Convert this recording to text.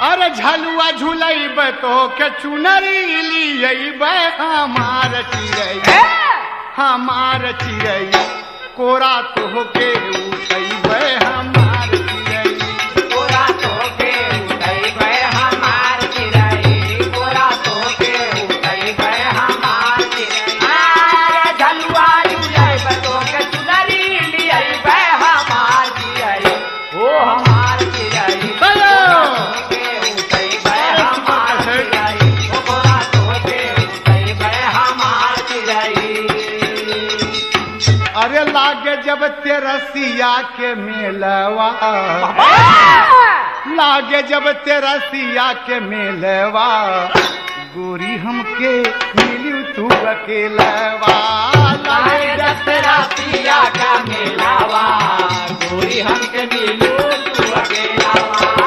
अरे झलुआ झुलैब तो के चुनरी लियब हमार चिड़ै हमार चिड़ै कोरा तो के उठैब हमार चिड़ै कोरा तो के उठैब हमार चिड़ै कोरा तो के उठैब हमार चिड़ै झलुआ झुलैब तो के चुनरी लियब हमार चिड़ै ओ हमार चिड़ै अरे लागे जब तेरसिया के मेलवा लागे जब तेरसिया के मेलवा गोरी हमके मिली तू अकेलवा लागे जब तेरसिया का मेलवा गोरी हमके मिली तू अकेलवा